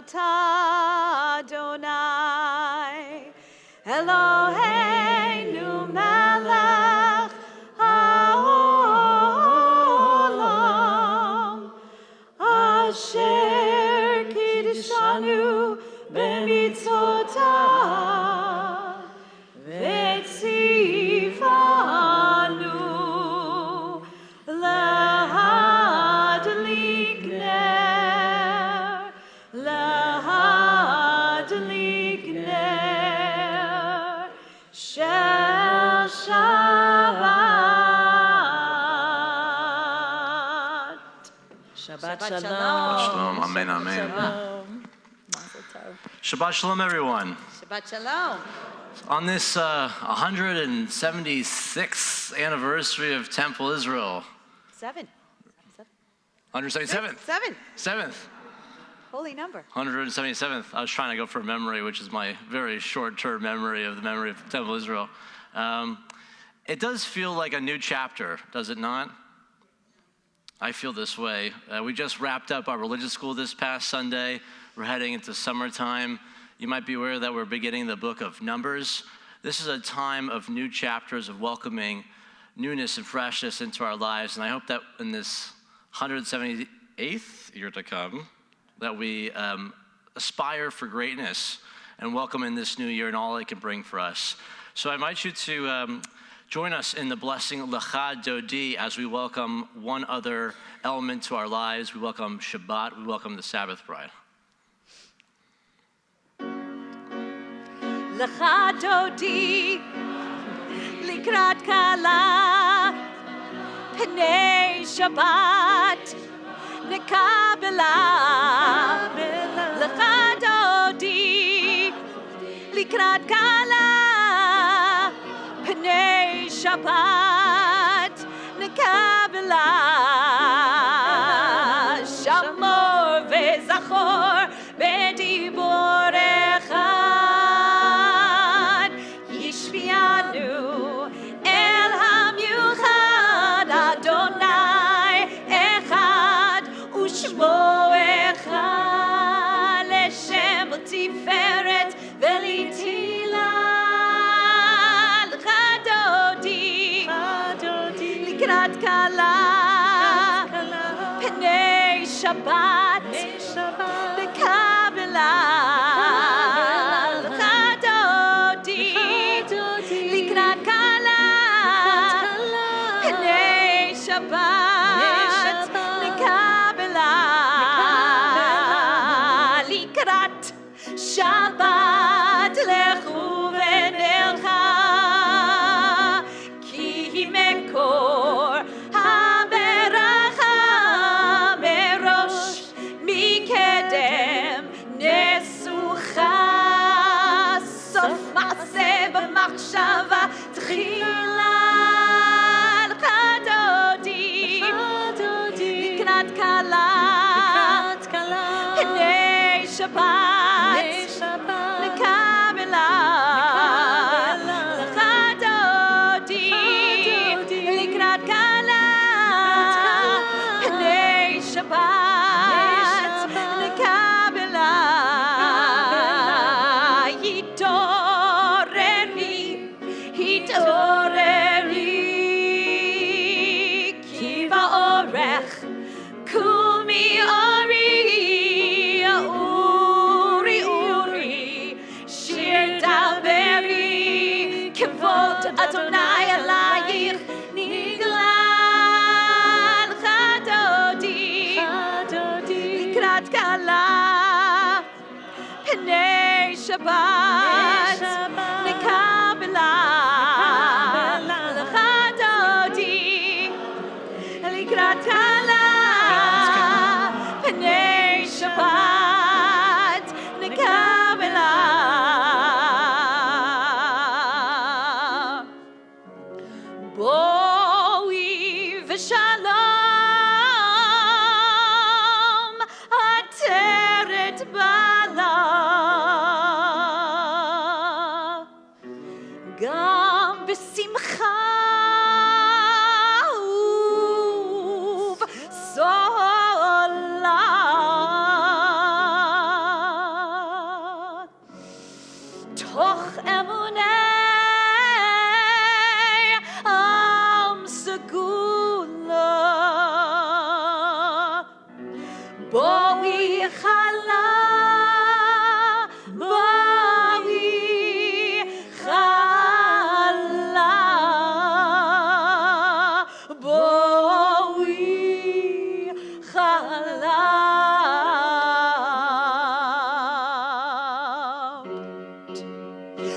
אתה אדוני אלוהינו מלך העולם אשר קידשנו במצוותיו וציוונו להדליק נר של שבת. Shabbat Shalom. Amen, amen. Shabbat Shalom, everyone. Shabbat Shalom. On this 176th anniversary of Temple Israel. 177th. Seventh. Holy number. 177th. I was trying to go for memory, which is my very short-term memory of the memory of Temple Israel. It does feel like a new chapter, does it not? I feel this way. We just wrapped up our religious school this past Sunday. We're heading into summertime. You might be aware that we're beginning the book of Numbers. This is a time of new chapters, of welcoming newness and freshness into our lives. And I hope that in this 178th year to come, that we aspire for greatness and welcome in this new year and all it can bring for us. So I invite you to join us in the blessing Lecha Dodi as we welcome one other element to our lives. We welcome Shabbat. We welcome the Sabbath bride. Lecha Dodi likrat kala pnei Shabbat nekabela Lecha Dodi likrat kala pnei Shabbat nekabela shamor vezachor bediborecha yishvianu el hamiuchad Adonai echad ushmo echad leshem tiferet velitila לקראת קלה פני שבת לקבלה לך דודי לקראת קלה פני שבת לקבלה לקראת שבת לכו ונלכה כי מקור הברכה מראש מקדם נסוכה סוף מעשה במחשבה תחילה לך דודי לקראת קלה פני שבת לקבלה לך דודי לקראת קלה פני שבת לקבלה התעוררי כי באורך קומי אורי אורי שיר דברי כבוד אדוני עלייך נגלה לך דודי לקראת קלה פני שבת לקבלה לך דודי לקראת קלה פני שבת לקבלה בואי ושלום עטרת בעלה גם בשמחה ובסולה בואי חלה, בואי חלה, בואי חלה.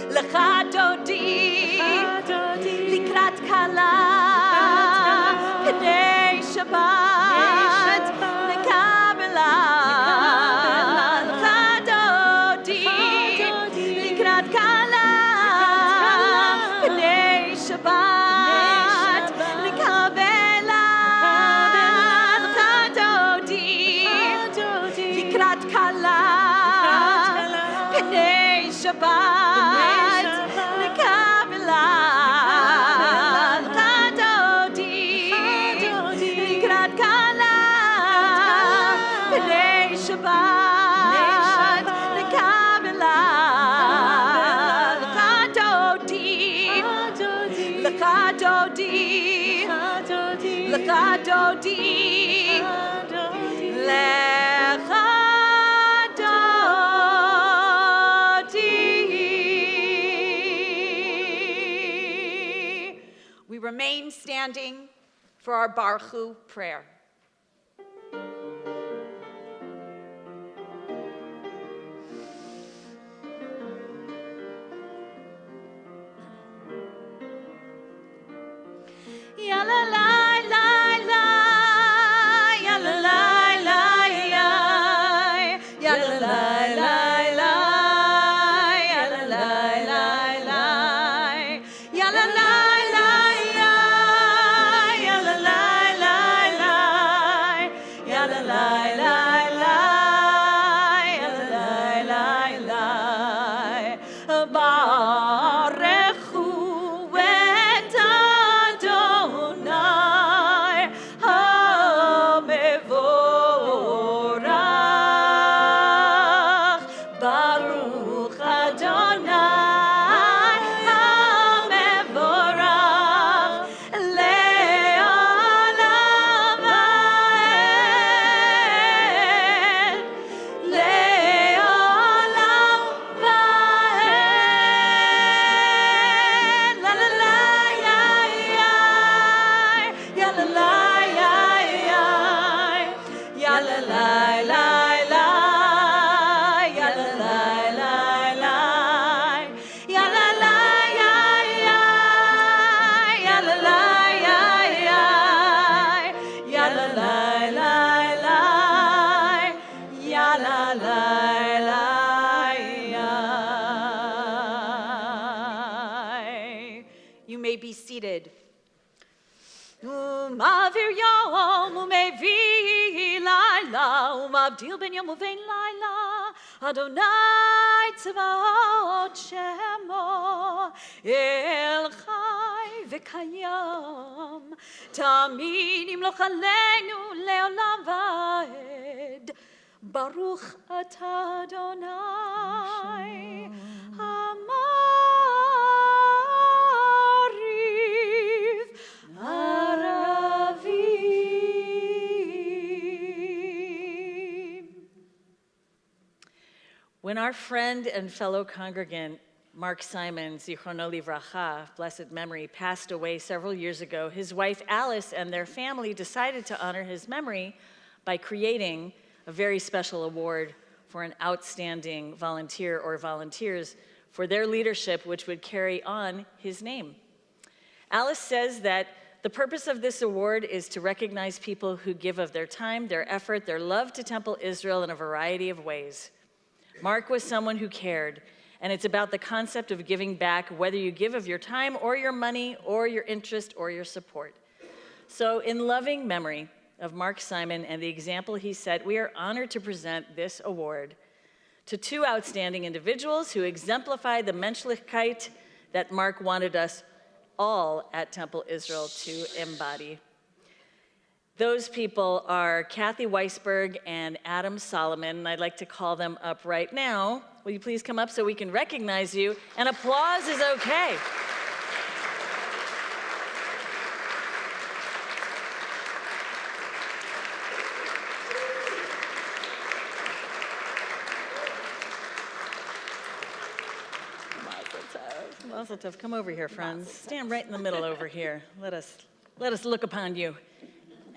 לך דודי, לקראת כלה, פני שבת לקבלה. לך דודי, לקראת כלה, פני שבת לקבלה. לך דודי, לקראת כלה, פני שבת לקבלה. לך דודי, לקראת כלה, פני שבת לקבלה. לך דודי, לך דודי, לך דודי, לך דודי. We remain standing for our Baruch prayer. Ya la la la la, ya la la la la, ya la la la la, ya la la la la, ya la la la la, ya la la la la, ya la la la la, ya la la la la. Barechu et Adonai hamevorach. Baruch Adonai hamevorach le'olam va'ed, le'olam va'ed. La la la ya ya, ya la la ya ya, ya la la la la, ya la la la la, ya la la ya ya, ya la la ya ya, ya la la la la, ya la la la ya. You may be seated. Umavir yom umevi laila, umavdil ben yom uvein laila, Adonai tzvaot shemo, El chai v'kayam, tamid yimloch aleinu le'olam va'ed. Baruch atah Adonai Amariv Aravim. When our friend and fellow congregant Mark Simon, Zichrono Livracha, blessed memory, passed away several years ago, his wife Alice and their family decided to honor his memory by creating a very special award for an outstanding volunteer or volunteers for their leadership, which would carry on his name. Alice says that the purpose of this award is to recognize people who give of their time, their effort, their love to Temple Israel in a variety of ways. Mark was someone who cared, and it's about the concept of giving back, whether you give of your time or your money or your interest or your support. So in loving memory of Mark Simon and the example he set, we are honored to present this award to two outstanding individuals who exemplify the menschlichkeit that Mark wanted us all at Temple Israel to embody. Those people are Kathy Weisberg and Adam Solomon, and I'd like to call them up right now. Will you please come up so we can recognize you? And applause is okay. Mazel tov. Come over here, friends. Stand right in the middle over here. Let us look upon you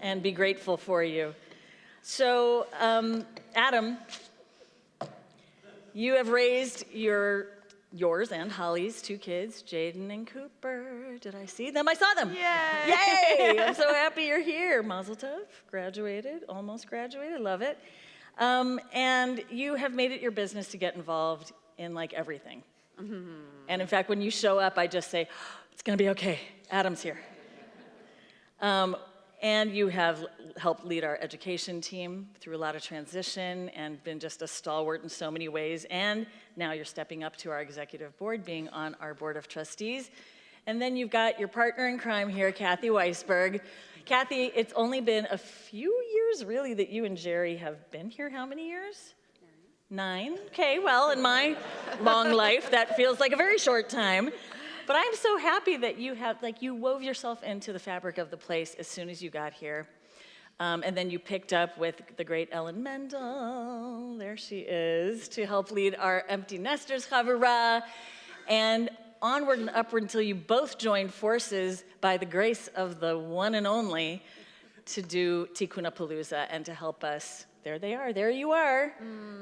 and be grateful for you. So, Adam, you have raised yours and Holly's 2 kids, Jaden and Cooper. Did I see them? I saw them. Yay! Yay! I'm so happy you're here. Mazel tov. Graduated, almost graduated. Love it. And you have made it your business to get involved in like everything. Mm-hmm. And in fact, when you show up, I just say, it's going to be okay. Adam's here. And you have helped lead our education team through a lot of transition and been just a stalwart in so many ways. And now you're stepping up to our executive board, being on our board of trustees. And then you've got your partner in crime here, Kathy Weisberg. Kathy, it's only been a few years, really, that you and Jerry have been here. How many years? 9. Okay, well, in my long life, that feels like a very short time. But I'm so happy that you have, you wove yourself into the fabric of the place as soon as you got here. And then you picked up with the great Ellen Mendel, there she is, to help lead our Empty Nesters Chavurah, and onward and upward until you both joined forces by the grace of the one and only to do Tikkunapalooza and to help us. There they are, there you are,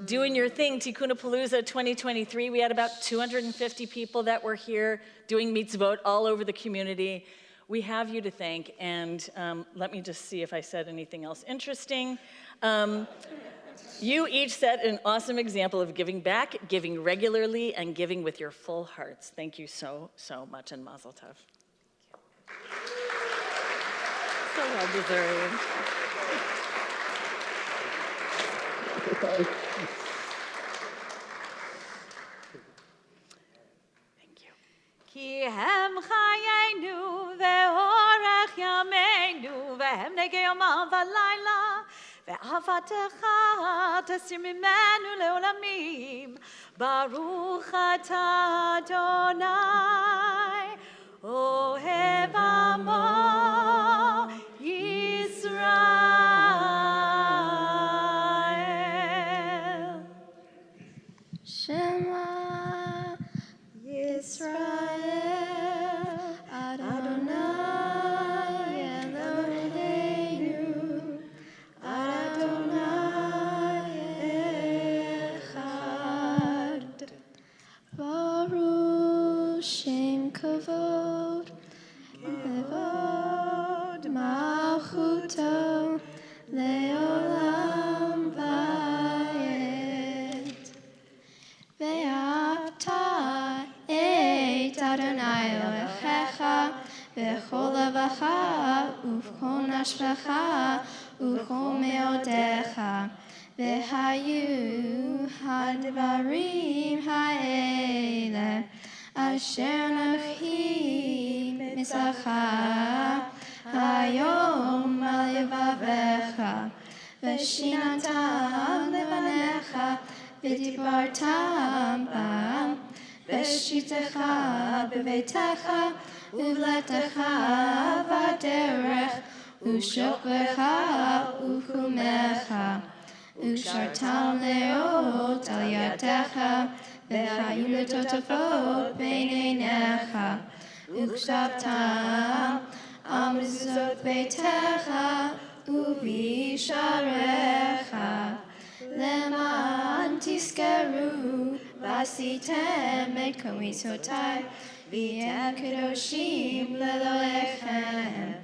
doing your thing, Tikkunapalooza 2023. We had about 250 people that were here doing mitzvot all over the community. We have you to thank, and let me just see if I said anything else interesting. You each set an awesome example of giving back, giving regularly, and giving with your full hearts. Thank you so, so much, and mazel tov. So well deserved. Thank you. Ki hem chayenu ve'orech yameinu ve'hem negei yomam v'layla ve'avatecha tasir mimenu leolamim Baruch atah Adonai ohev amo Yisrael. Shema Yisrael Adonai Eloheinu Adonai Echad Baruch Shem Kavod Kavod Malchuto Leolam Vayet Ve'ata et Adonai Elohecha V'chol levacha Uv'chol nashvecha Uv'chol meodecha Ve'hayu hadvarim ha'ele Asher nochi misacha Hayom al yevavecha Ve'shinatam levanecha V'dibartam bam V'shitecha b'veitecha Uvletecha v'derech U'shoklecha u'chumecha U'shartam leot al yadecha V'chayu letotafot b'neinecha U'kshavtam al mezuzot beitecha U'visharecha Leman tiskeru v'asitem et kol mitzvotai v'tem kedoshim leloechem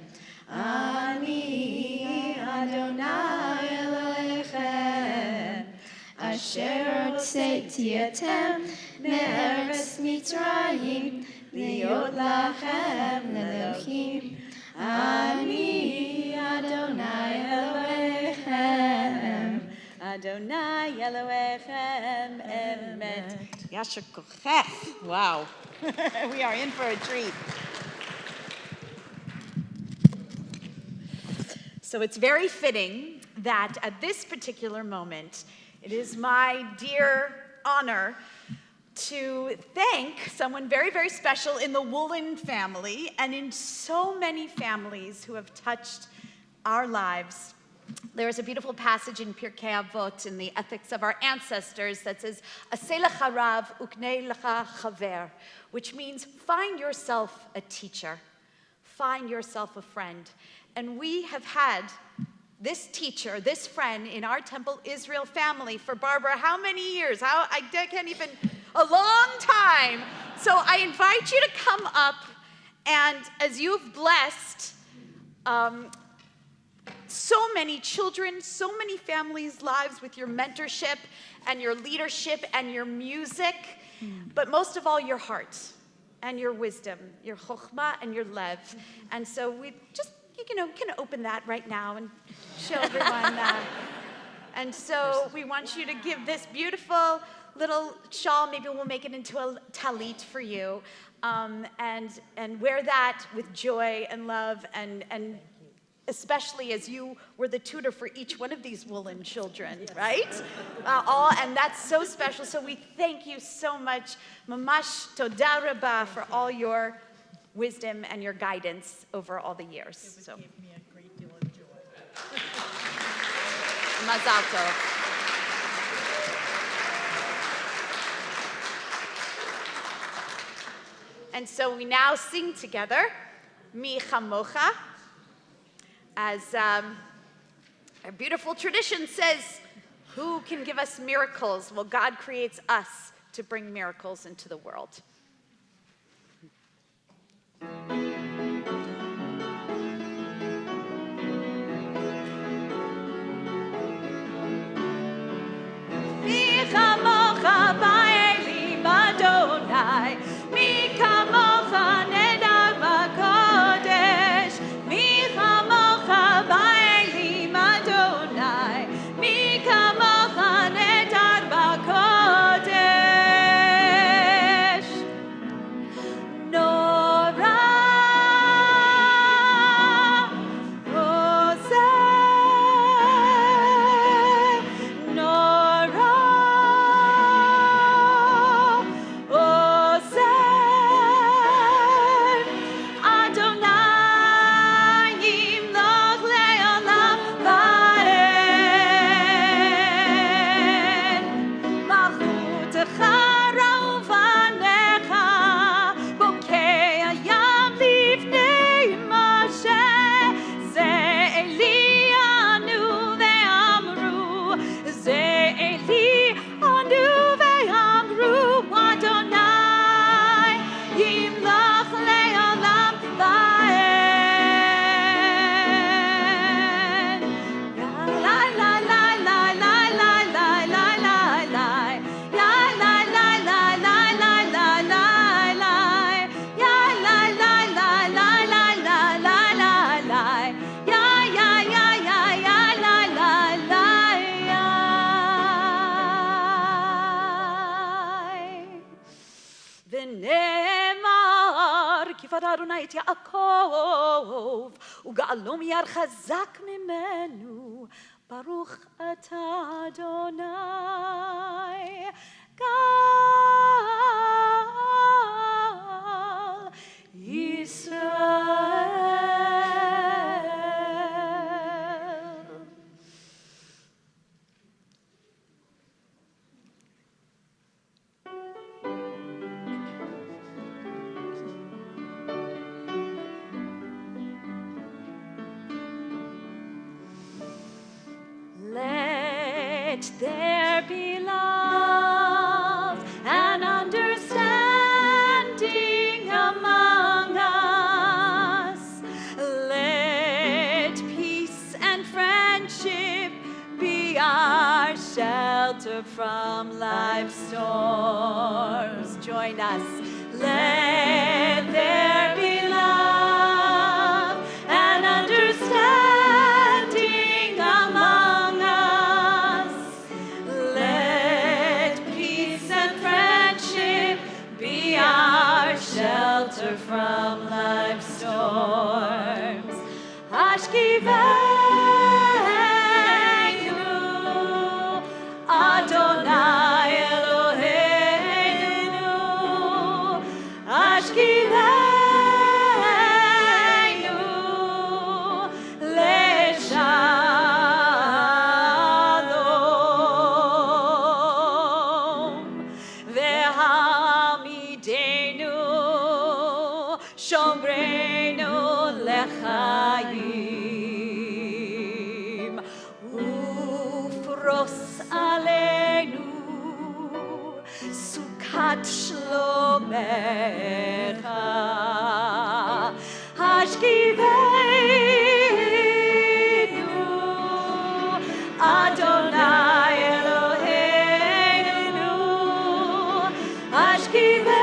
Ani Adonai Elohechem Asher hotzeiti etem me'eretz Mitzrayim liot lachem lelochim Ani Adonai Elohechem Adonai Elohechem Emet. Yasher kochech. Wow. We are in for a treat. So it's very fitting that at this particular moment, it is my dear honor to thank someone very, very special in the Woolen family and in so many families who have touched our lives There is a beautiful passage in Pirkei Avot, in the Ethics of Our Ancestors, that says, "Aseh lecha rav uknei lecha chaver," which means find yourself a teacher, find yourself a friend. And we have had this teacher, this friend in our Temple Israel family for Barbara, how many years? I can't even, a long time. So I invite you to come up, and as you've blessed so many children, so many families' lives with your mentorship and your leadership and your music, but most of all, your heart and your wisdom, your chokhmah and your lev. And so we just, can open that right now and show everyone that. And so we want you to give this beautiful little shawl, maybe we'll make it into a talit for you, and wear that with joy and love, and especially as you were the tutor for each one of these woolen children, right? And that's so special. So we thank you so much. Mamash toda rabba for all your wisdom and your guidance over all the years. It gave me a great deal of joy. Mazal tov. And so we now sing together, Mi Chamocha, as our beautiful tradition says, who can give us miracles? Well, God creates us to bring miracles into the world. Mi chamocha ba'elim Adonai, mi kamocha nedar b'kodesh, mi chamocha ba'elim Adonai, mi kamocha nedar b'kodesh. Nora Oseh, Nora Oseh, Adonai yimloch le'olam va'ed. Malchutecha ra'uvanecha, bokei hayam lifnei Moshe. Ze Eli anu ve'amru, Ze Eli anu ve'amru, Adonai yimloch le'olam va'ed. La la la la la la la la la la. La la la la la la la la la. Ya la la la la la la la la la. Ya ya ya ya ya la la la ya. ונאמר כי פרע אדוני את יעקב וגאלו מיד חזק ממנו, ברוך אתה אדוני גאל ישראל. Let there be love and understanding among us. Let peace and friendship be our shelter from life's storms. Join us. Let there be love and understanding among us. Let peace and friendship be our shelter from life's storms. Ashkiveinu, Adonai Eloheinu. Ashkiveinu, Leshalom. Shabbat shlomecha Hashkivenu Adonai Eloheinu Hashkivenu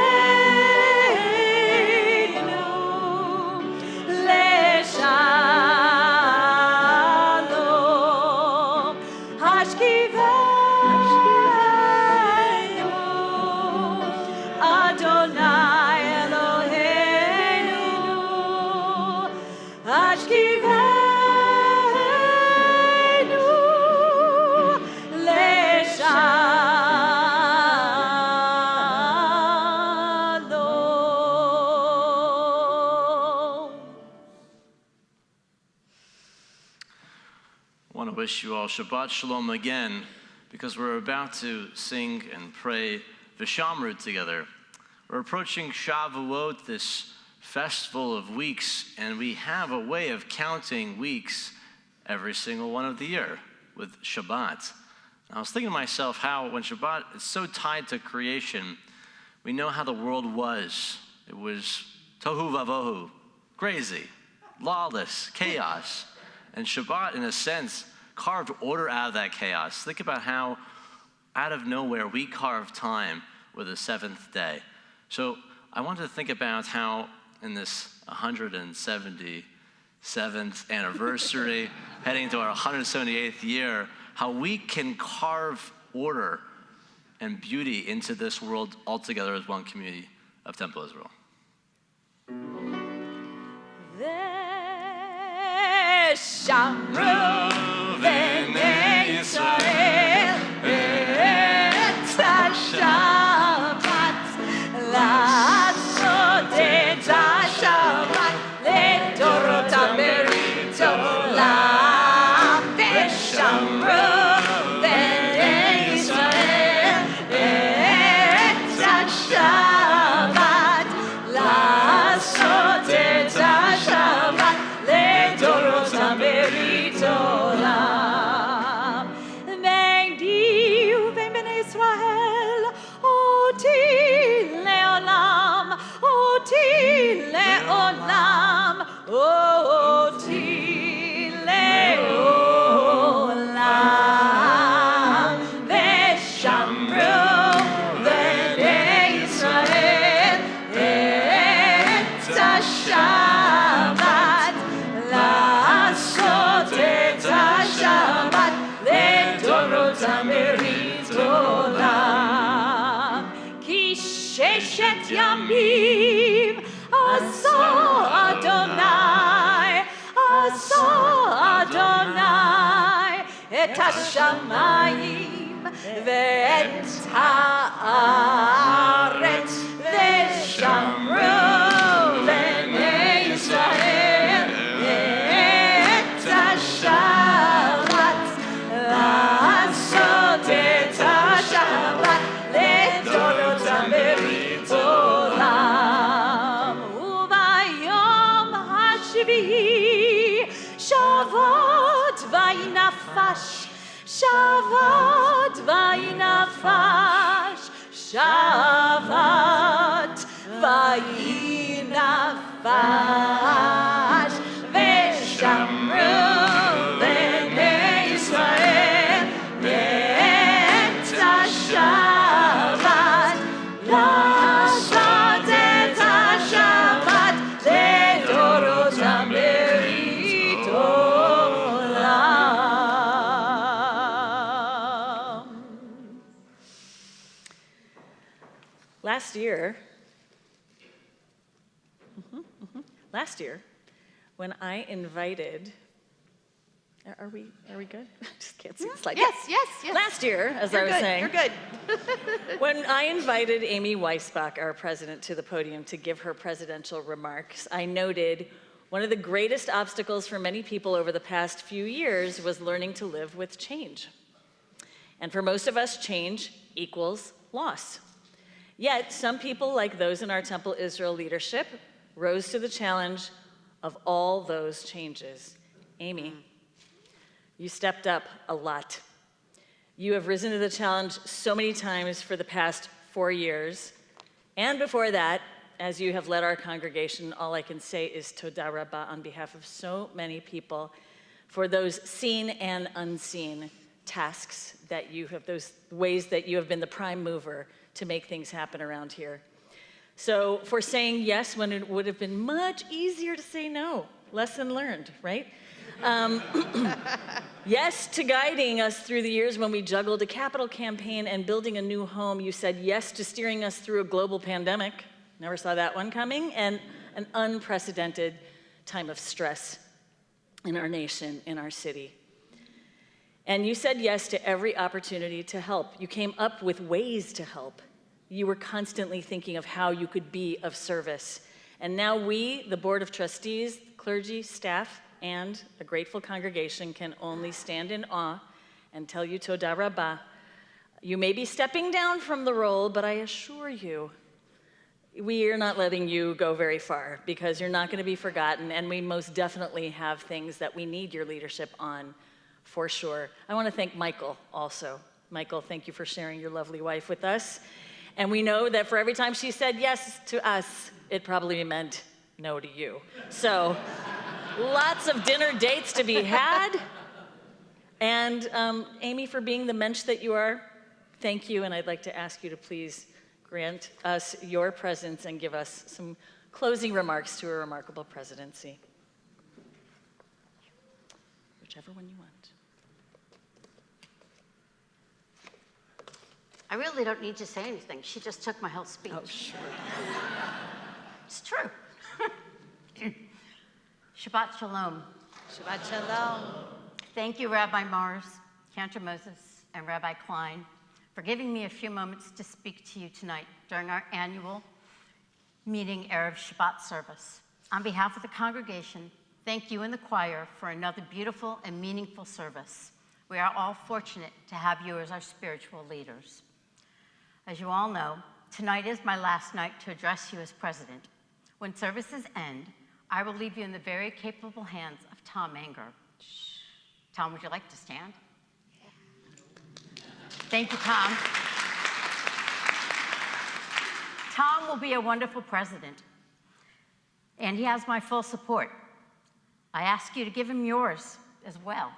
Leshalom Hashkivenu Adonai Eloheinu Hashkivenu Leshalom. I want to wish you all Shabbat Shalom again, because we're about to sing and pray Vishamru together. We're approaching Shavuot, this festival of weeks, and we have a way of counting weeks every single one of the year with Shabbat. And I was thinking to myself how when Shabbat is so tied to creation, we know how the world was. It was tohu vavohu, crazy, lawless, chaos. And Shabbat, in a sense, carved order out of that chaos. Think about how out of nowhere we carved time with the seventh day. So I wanted to think about how in this 177th anniversary, heading to our 178th year, how we can carve order and beauty into this world altogether as one community of Temple Israel. Veshamru b'nei Yisrael et ha-Shabbat לעשות את השבת לדורותם ברית עולם ושמרו בני ישראל את השבת לעשות את השבת לדורותם ברית עולם ביני ובין בני ישראל אותי לעולם, אותי לעולם, אותי לעולם. ושמרו בני ישראל את השבת, לעשות את השבת לדורותם ברית עולם. כי ששת ימים עשה אדוני, עשה אדוני את השמיים ואת הארץ ושמרו בני ישראל את השבת, לעשות את השבת לדורותם ברית עולם. וביום השביעי שבת וינפש, שבת וינפש, שבת וינפש. ושמרו בני ישראל את השבת, לעשות את השבת לדורותם ברית עולם. Last year, when I invited, are we good? I just can't see the slide. Yes. Last year, as I was saying, You're good. when I invited Amy Weisbach, our president, to the podium to give her presidential remarks, I noted one of the greatest obstacles for many people over the past few years was learning to live with change. And for most of us, change equals loss. Yet, some people, like those in our Temple Israel leadership, rose to the challenge of all those changes. Amy, you stepped up a lot. You have risen to the challenge so many times for the past 4 years, And before that, as you have led our congregation, all I can say is Toda Rabba on behalf of so many people for those seen and unseen tasks that you have, those ways that you have been the prime mover to make things happen around here. So for saying yes when it would have been much easier to say no. Lesson learned, right? Yes to guiding us through the years when we juggled a capital campaign and building a new home. You said yes to steering us through a global pandemic. Never saw that one coming. And an unprecedented time of stress in our nation, in our city. And you said yes to every opportunity to help. You came up with ways to help. You were constantly thinking of how you could be of service. And now we, the Board of Trustees, clergy, staff, and a grateful congregation can only stand in awe and tell you Toda Rabba. You may be stepping down from the role, but I assure you, we are not letting you go very far because you're not going to be forgotten, and we most definitely have things that we need your leadership on, for sure. I want to thank Michael also. Michael, thank you for sharing your lovely wife with us. And we know that for every time she said yes to us, it probably meant no to you. So lots of dinner dates to be had. And Amy, for being the mensch that you are, thank you. And I'd like to ask you to please grant us your presence and give us some closing remarks to a remarkable presidency. Whichever one you want. I really don't need to say anything. She just took my whole speech. Oh, sure. It's true. Shabbat Shalom. Shabbat Shalom. Thank you, Rabbi Mars, Cantor Moses, and Rabbi Klein, for giving me a few moments to speak to you tonight during our annual meeting Erev Shabbat service. On behalf of the congregation, thank you and the choir for another beautiful and meaningful service. We are all fortunate to have you as our spiritual leaders. As you all know, tonight is my last night to address you as president. When services end, I will leave you in the very capable hands of Tom Anger. Tom, would you like to stand? Thank you, Tom. Tom will be a wonderful president, and he has my full support. I ask you to give him yours as well.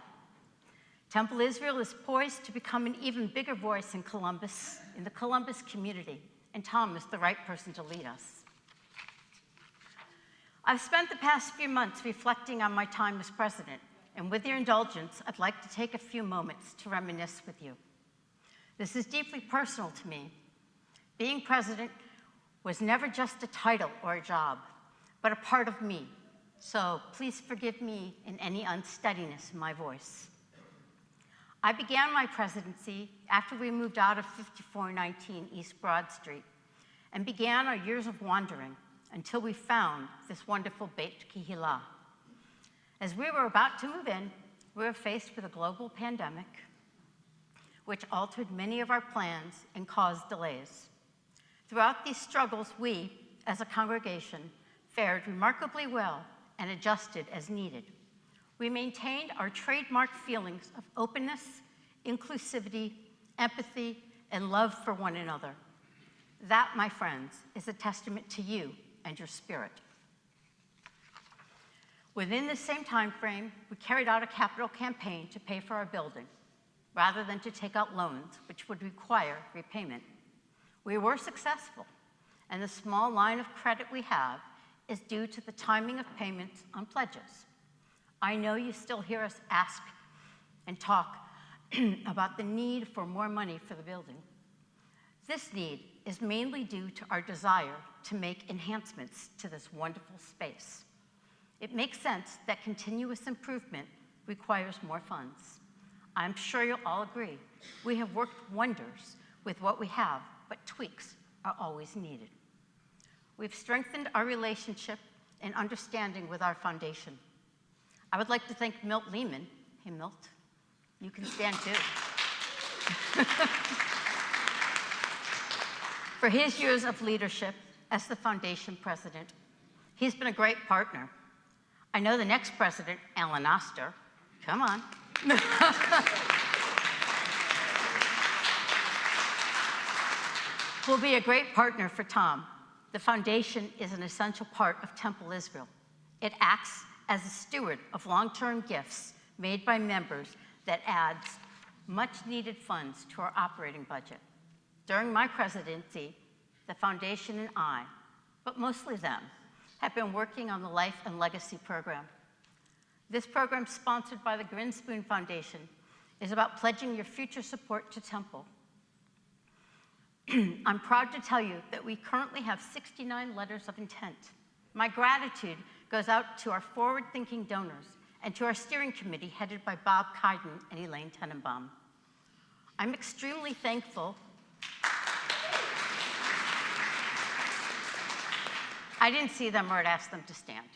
Temple Israel is poised to become an even bigger voice in Columbus, in the Columbus community, and Tom is the right person to lead us. I've spent the past few months reflecting on my time as president, and with your indulgence, I'd like to take a few moments to reminisce with you. This is deeply personal to me. Being president was never just a title or a job, but a part of me. So please forgive me in any unsteadiness in my voice. I began my presidency after we moved out of 5419 East Broad Street and began our years of wandering until we found this wonderful Beit Kehillah. As we were about to move in, we were faced with a global pandemic, which altered many of our plans and caused delays. Throughout these struggles, we, as a congregation, fared remarkably well and adjusted as needed. We maintained our trademark feelings of openness, inclusivity, empathy, and love for one another. That, my friends, is a testament to you and your spirit. Within the same time frame, we carried out a capital campaign to pay for our building, rather than to take out loans, which would require repayment. We were successful, and the small line of credit we have is due to the timing of payments on pledges. I know you still hear us ask and talk about the need for more money for the building. This need is mainly due to our desire to make enhancements to this wonderful space. It makes sense that continuous improvement requires more funds. I'm sure you'll all agree. We have worked wonders with what we have, but tweaks are always needed. We've strengthened our relationship and understanding with our foundation. I would like to thank Milt Lehman. Hey, Milt, you can stand too. For his years of leadership as the foundation president. He's been a great partner. I know the next president, Alan Oster, come on. will be a great partner for Tom. The foundation is an essential part of Temple Israel. It acts as a steward of long-term gifts made by members that adds much-needed funds to our operating budget. During my presidency, the foundation and I, but mostly them, have been working on the Life and Legacy program. This program, sponsored by the Grinspoon Foundation, is about pledging your future support to Temple. I'm proud to tell you that we currently have 69 letters of intent. My gratitude goes out to our forward-thinking donors and to our steering committee headed by Bob Kiden and Elaine Tenenbaum. I'm extremely thankful. I didn't see them or I'd ask them to stand.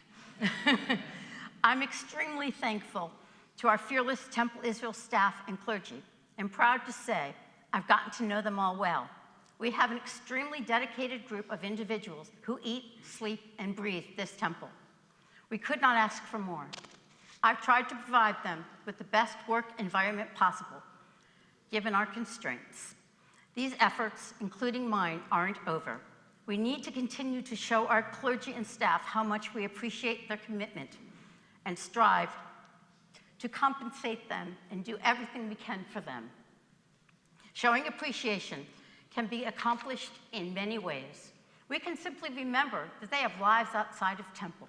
I'm extremely thankful to our fearless Temple Israel staff and clergy, and proud to say I've gotten to know them all well. We have an extremely dedicated group of individuals who eat, sleep, and breathe this temple. We could not ask for more. I've tried to provide them with the best work environment possible, given our constraints. These efforts, including mine, aren't over. We need to continue to show our clergy and staff how much we appreciate their commitment and strive to compensate them and do everything we can for them. Showing appreciation can be accomplished in many ways. We can simply remember that they have lives outside of Temple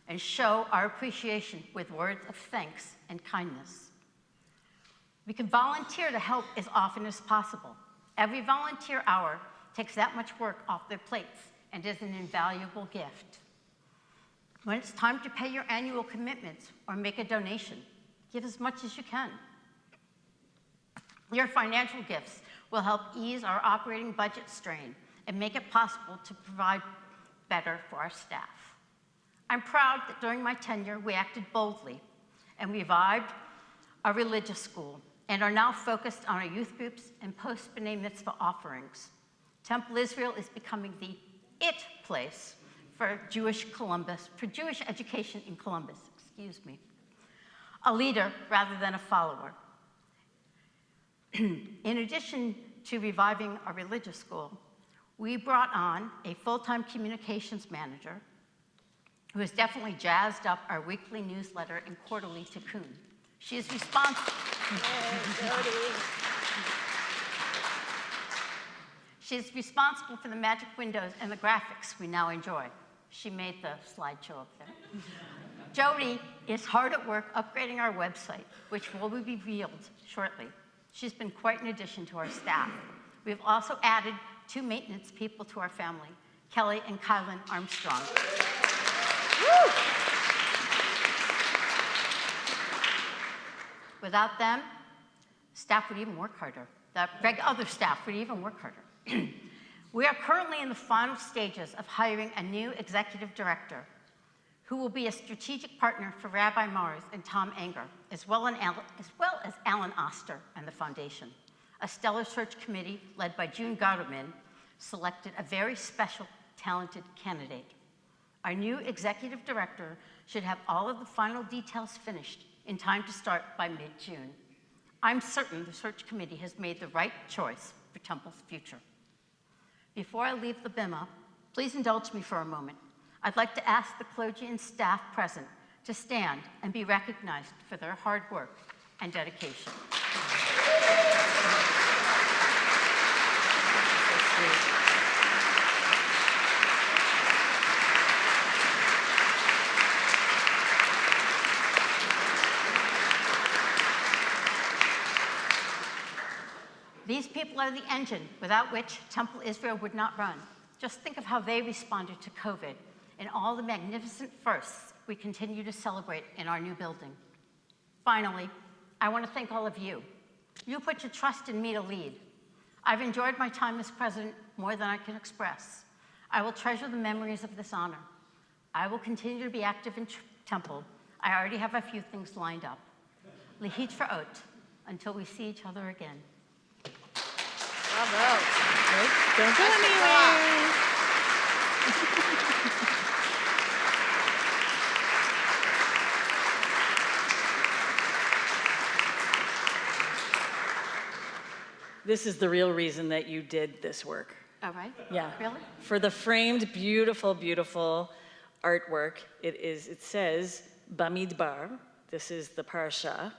and show our appreciation with words of thanks and kindness. We can volunteer to help as often as possible. Every volunteer hour takes that much work off their plates and is an invaluable gift. When it's time to pay your annual commitments or make a donation, give as much as you can. Your financial gifts will help ease our operating budget strain and make it possible to provide better for our staff. I'm proud that during my tenure, we acted boldly and revived our religious school and are now focused on our youth groups and post-B'nai Mitzvah offerings. Temple Israel is becoming the it place for Jewish education in Columbus, a leader rather than a follower. In addition to reviving our religious school, we brought on a full-time communications manager who has definitely jazzed up our weekly newsletter and quarterly tikkun. She is responsible. She's responsible for the magic windows and the graphics we now enjoy. She made the slideshow up there. Jody is hard at work upgrading our website, which will be revealed shortly. She's been quite an addition to our staff. We've also added 2 maintenance people to our family, Kelly and Kylan Armstrong. Woo! Without them, staff would even work harder. The other staff would even work harder. We are currently in the final stages of hiring a new executive director who will be a strategic partner for Rabbi Mars and Tom Anger, as well as Alan Oster and the foundation. A stellar search committee led by June Garderman selected a very special, talented candidate. Our new executive director should have all of the final details finished in time to start by mid-June. I'm certain the search committee has made the right choice for Temple's future. Before I leave the bima, please indulge me for a moment. I'd like to ask the clergy and staff present to stand and be recognized for their hard work and dedication. These people are the engine without which Temple Israel would not run. Just think of how they responded to COVID and all the magnificent firsts we continue to celebrate in our new building. Finally, I want to thank all of you. You put your trust in me to lead. I've enjoyed my time as president more than I can express. I will treasure the memories of this honor. I will continue to be active in Temple. I already have a few things lined up. Lehit Fraot, until we see each other again. Bravo. Don't go anywhere. This is the real reason that you did this work. All right? Yeah. Really? For the framed, beautiful, beautiful artwork, it says, Bamidbar. This is the parasha,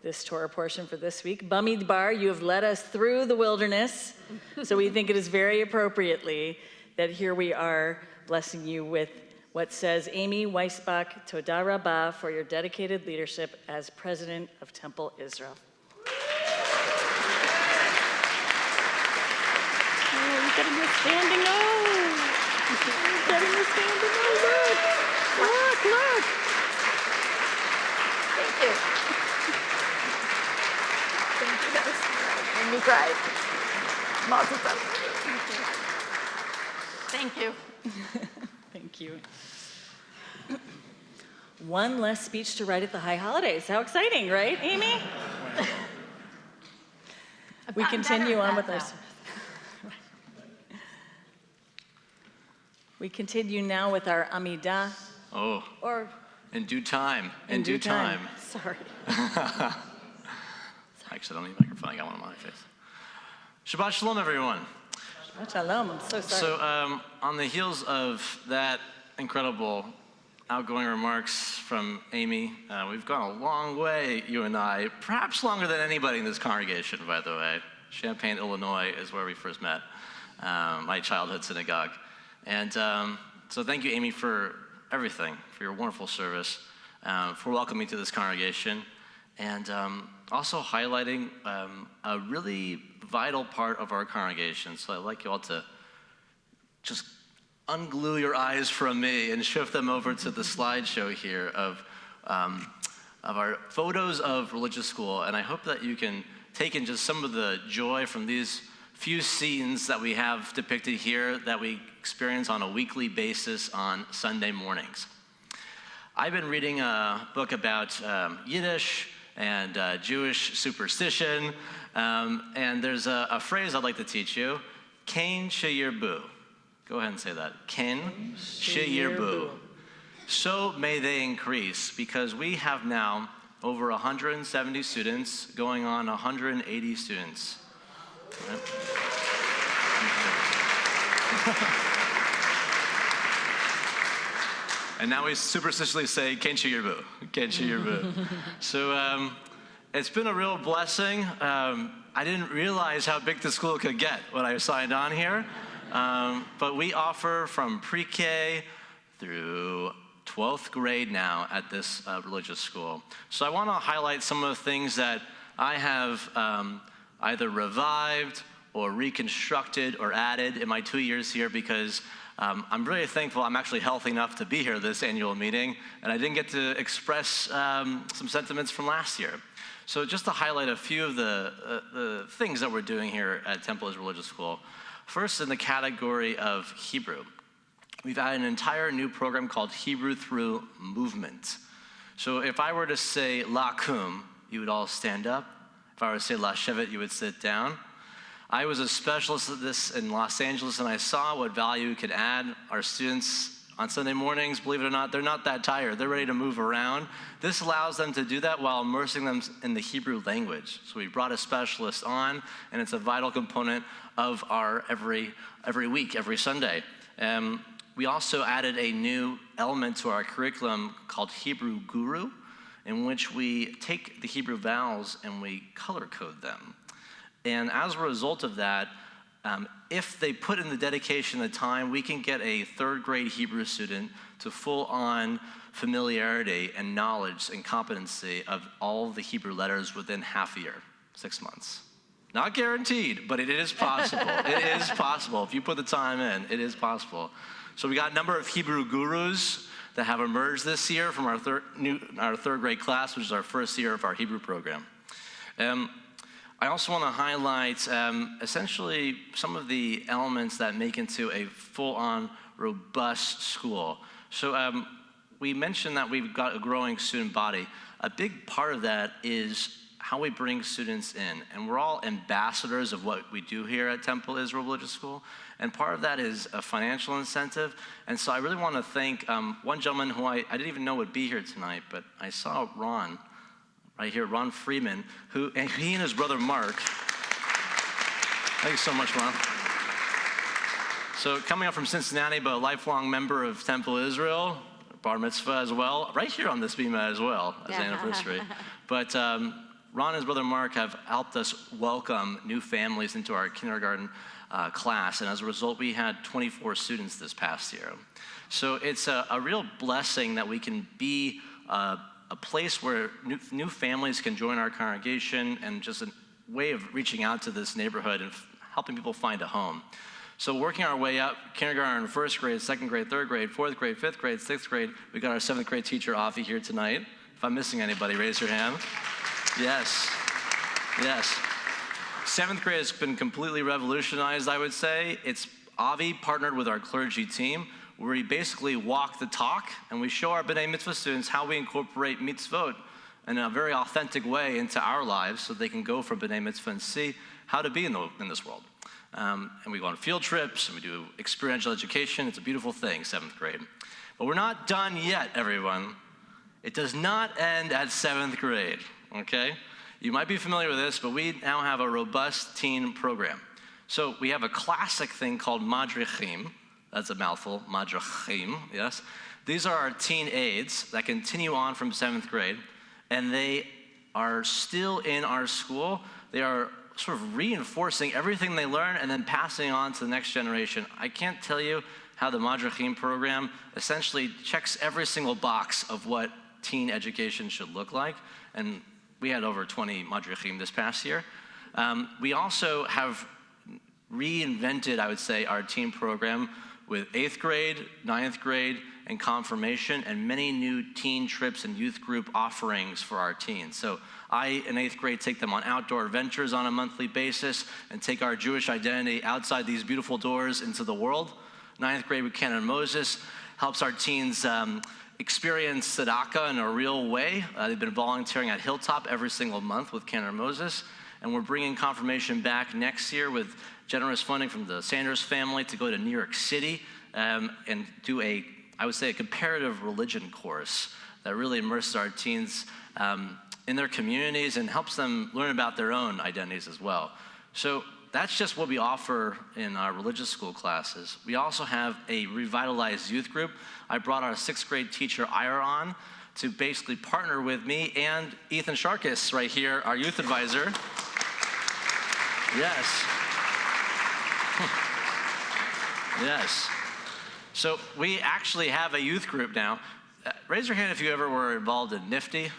this Torah portion for this week. Bamidbar, you have led us through the wilderness. So we think it is very appropriately that here we are blessing you with what says, Amy Weisbach, Toda Rabbah, for your dedicated leadership as president of Temple Israel. Getting the standing O. Getting the standing O. Look. Thank you. Thank you. That was made me cry. Mazel tov. Thank you. Thank you. One less speech to write at the high holidays. How exciting, right, Amy? We continue on with our... We continue now with our Amidah. Oh, Or in due time. In due time. Sorry. I accidentally microphone. I got one on my face. Shabbat Shalom, everyone. Shabbat Shalom. I'm so sorry. So on the heels of that incredible outgoing remarks from Amy, we've gone a long way, you and I, perhaps longer than anybody in this congregation, by the way. Champaign, Illinois is where we first met, my childhood synagogue. And so thank you, Amy, for everything, for your wonderful service, for welcoming me to this congregation, and also highlighting a really vital part of our congregation. So I'd like you all to just unglue your eyes from me and shift them over to the slideshow here of our photos of religious school. And I hope that you can take in just some of the joy from these few scenes that we have depicted here that we experience on a weekly basis on Sunday mornings. I've been reading a book about Yiddish and Jewish superstition, and there's a phrase I'd like to teach you, Ken Sheyirbu. Go ahead and say that. Ken Sheyirbu. So may they increase, because we have now over 170 students going on 180 students. Right. And now we superstitiously say, Ken Sheyirbu, Ken Sheyirbu. So it's been a real blessing. I didn't realize how big the school could get when I signed on here. But we offer from pre-K through 12th grade now at this religious school. So I want to highlight some of the things that I have either revived or reconstructed or added in my 2 years here, because I'm really thankful I'm actually healthy enough to be here this annual meeting, and I didn't get to express some sentiments from last year. So just to highlight a few of the things that we're doing here at Temple Israel Religious School. First, in the category of Hebrew, we've added an entire new program called Hebrew Through Movement. So if I were to say lakum, you would all stand up. If I were to say lashevet, you would sit down. I was a specialist at this in Los Angeles, and I saw what value it could add. Our students on Sunday mornings, believe it or not, they're not that tired. They're ready to move around. This allows them to do that while immersing them in the Hebrew language. So we brought a specialist on, and it's a vital component of our every week, every Sunday. We also added a new element to our curriculum called Hebrew Guru, in which we take the Hebrew vowels and we color code them. And as a result of that, if they put in the dedication, the time, we can get a third grade Hebrew student to full-on familiarity and knowledge and competency of all the Hebrew letters within half a year, 6 months. Not guaranteed, but it is possible. It is possible. If you put the time in, it is possible. So we got a number of Hebrew gurus that have emerged this year from our third grade class, which is our first year of our Hebrew program. I also want to highlight essentially some of the elements that make into a full-on, robust school. So we mentioned that we've got a growing student body. A big part of that is how we bring students in. And we're all ambassadors of what we do here at Temple Israel Religious School. And part of that is a financial incentive. And so I really want to thank one gentleman who I didn't even know would be here tonight, but I saw Ron right here, Ron Freeman, he and his brother Mark. Thank you so much, Ron. So coming up from Cincinnati, but a lifelong member of Temple Israel, bar mitzvah as well, right here on this bima as well as an anniversary. But Ron and his brother Mark have helped us welcome new families into our kindergarten class, and as a result, we had 24 students this past year. So it's a real blessing that we can be a place where new families can join our congregation, and just a way of reaching out to this neighborhood and helping people find a home. So working our way up, kindergarten, first grade, second grade, third grade, fourth grade, fifth grade, sixth grade. We got our seventh grade teacher, Avi, here tonight. If I'm missing anybody, raise your hand. Yes, yes. Seventh grade has been completely revolutionized, I would say. It's Avi partnered with our clergy team, where we basically walk the talk, and we show our B'nai Mitzvah students how we incorporate mitzvot in a very authentic way into our lives, so they can go for B'nai Mitzvah and see how to be in this world. And we go on field trips, and we do experiential education. It's a beautiful thing, seventh grade. But we're not done yet, everyone. It does not end at seventh grade, okay? You might be familiar with this, but we now have a robust teen program. So we have a classic thing called madrichim. That's a mouthful, madrichim, yes? These are our teen aides that continue on from seventh grade, and they are still in our school. They are sort of reinforcing everything they learn and then passing on to the next generation. I can't tell you how the Madrachim program essentially checks every single box of what teen education should look like. And we had over 20 Madrachim this past year. We also have reinvented, I would say, our teen program with 8th grade, 9th grade, and confirmation, and many new teen trips and youth group offerings for our teens. So I, in 8th grade, take them on outdoor adventures on a monthly basis and take our Jewish identity outside these beautiful doors into the world. 9th grade with Cantor and Moses helps our teens experience tzedakah in a real way. They've been volunteering at Hilltop every single month with Cantor and Moses. And we're bringing confirmation back next year with generous funding from the Sanders family to go to New York City and do I would say, a comparative religion course that really immerses our teens in their communities and helps them learn about their own identities as well. So that's just what we offer in our religious school classes. We also have a revitalized youth group. I brought our 6th grade teacher, Ira, on to basically partner with me and Ethan Sharkis right here, our youth advisor. Yes. Yes. So we actually have a youth group now. Raise your hand if you ever were involved in NIFTY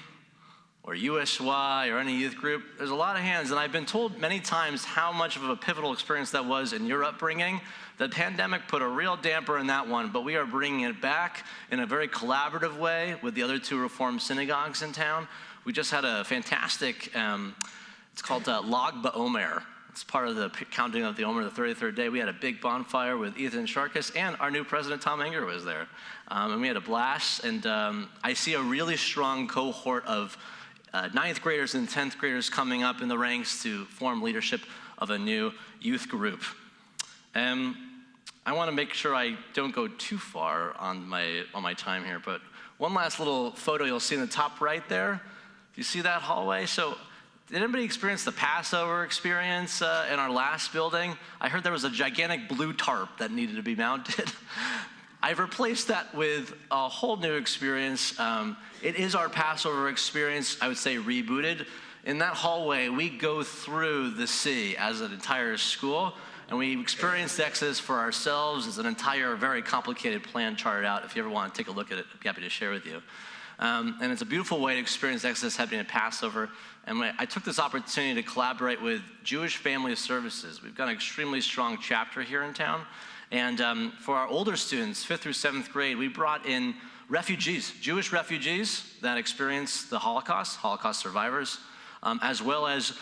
or USY or any youth group. There's a lot of hands, and I've been told many times how much of a pivotal experience that was in your upbringing. The pandemic put a real damper in that one, but we are bringing it back in a very collaborative way with the other 2 Reform synagogues in town. We just had a fantastic, it's called Lag BaOmer. It's part of the counting of the Omer, the 33rd day. We had a big bonfire with Ethan Sharkis, and our new president, Tom Enger, was there. And we had a blast, and I see a really strong cohort of 9th graders and 10th graders coming up in the ranks to form leadership of a new youth group. I want to make sure I don't go too far on my time here, but one last little photo you'll see in the top right there. Do you see that hallway? So, did anybody experience the Passover experience in our last building? I heard there was a gigantic blue tarp that needed to be mounted. I've replaced that with a whole new experience. It is our Passover experience, I would say, rebooted. In that hallway, we go through the sea as an entire school, and we experience the Exodus for ourselves as an entire, very complicated plan charted out. If you ever want to take a look at it, I'd be happy to share with you. And it's a beautiful way to experience Exodus happening at Passover. And I took this opportunity to collaborate with Jewish Family Services. We've got an extremely strong chapter here in town. And for our older students, 5th through 7th grade, we brought in refugees, Jewish refugees that experienced the Holocaust survivors, as well as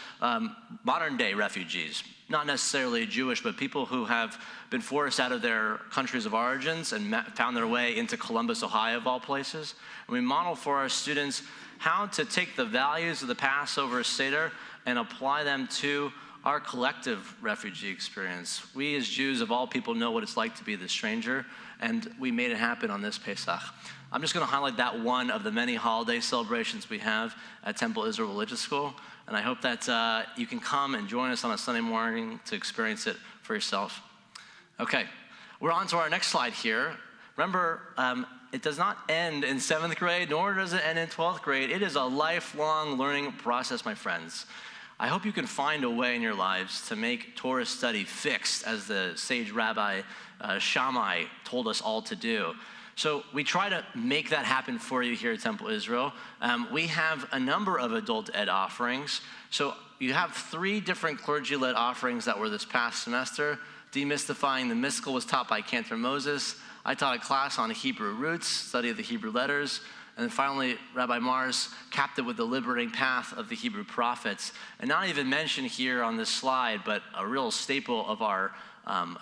modern day refugees, not necessarily Jewish, but people who have been forced out of their countries of origins and found their way into Columbus, Ohio, of all places. And we model for our students how to take the values of the Passover Seder and apply them to our collective refugee experience. We as Jews of all people know what it's like to be the stranger, and we made it happen on this Pesach. I'm just going to highlight that one of the many holiday celebrations we have at Temple Israel Religious School, and I hope that you can come and join us on a Sunday morning to experience it for yourself. Okay, We're on to our next slide here. Remember, it does not end in 7th grade, nor does it end in 12th grade. It is a lifelong learning process, my friends. I hope you can find a way in your lives to make Torah study fixed, as the sage Rabbi Shammai told us all to do. So we try to make that happen for you here at Temple Israel. We have a number of adult ed offerings. So you have 3 different clergy-led offerings that were this past semester. Demystifying the Mystical was taught by Cantor Moses. I taught a class on Hebrew roots, study of the Hebrew letters. And then finally, Rabbi Mars capped it with the liberating path of the Hebrew prophets. And not even mentioned here on this slide, but a real staple of our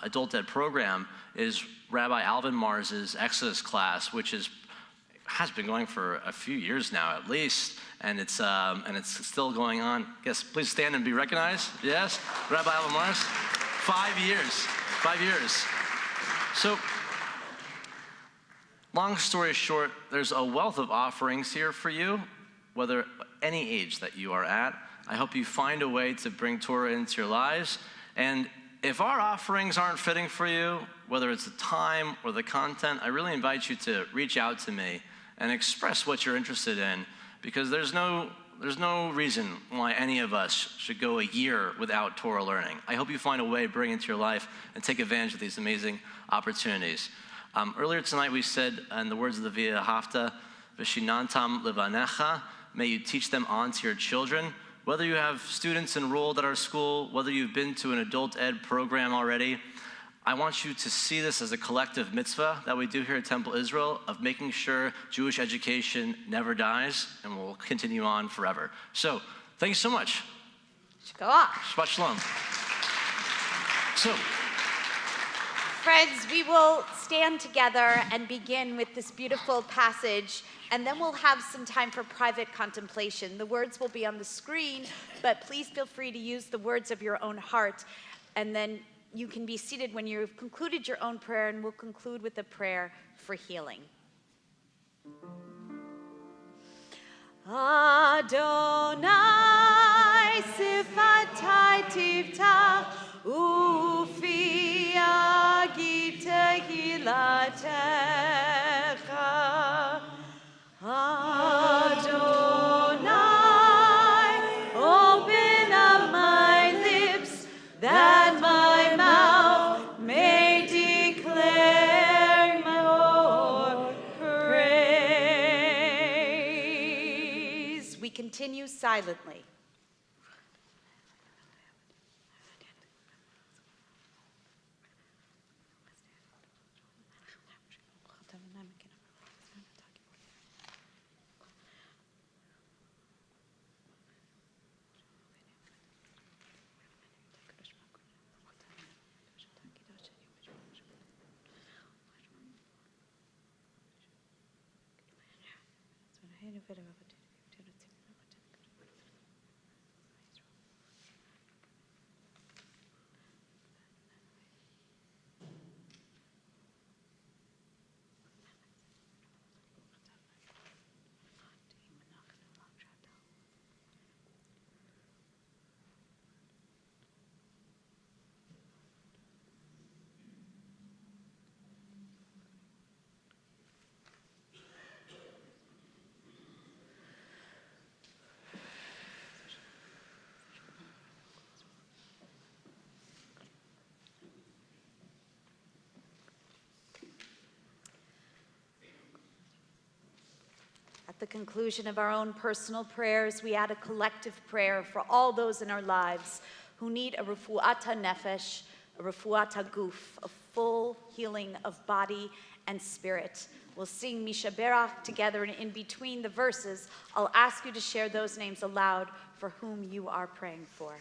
adult ed program is Rabbi Alvin Mars's Exodus class, which has been going for a few years now at least, and it's still going on. Yes, please stand and be recognized. Yes, Rabbi Alvin Mars, 5 years, 5 years. So, long story short, there's a wealth of offerings here for you, whether any age that you are at. I hope you find a way to bring Torah into your lives. And if our offerings aren't fitting for you, whether it's the time or the content, I really invite you to reach out to me and express what you're interested in, because there's no reason why any of us should go a year without Torah learning. I hope you find a way to bring it into your life and take advantage of these amazing opportunities. Earlier tonight we said, in the words of the Via Hafta, V'shinantam levanecha, may you teach them on to your children. Whether you have students enrolled at our school, whether you've been to an adult ed program already, I want you to see this as a collective mitzvah that we do here at Temple Israel of making sure Jewish education never dies and will continue on forever. So, thank you so much. Shkoach. Shabbat shalom. So, friends, we will stand together and begin with this beautiful passage, and then we'll have some time for private contemplation. The words will be on the screen, but please feel free to use the words of your own heart, and then you can be seated when you've concluded your own prayer, and we'll conclude with a prayer for healing. Adonai sifatai tiftach ufi yagid tehilatecha. Adonai, open up my lips that my mouth may declare your praise. We continue silently. At the conclusion of our own personal prayers, we add a collective prayer for all those in our lives who need a refuata nefesh, a refuata guf, a full healing of body and spirit. We'll sing Mishaberach together, and in between the verses, I'll ask you to share those names aloud for whom you are praying for.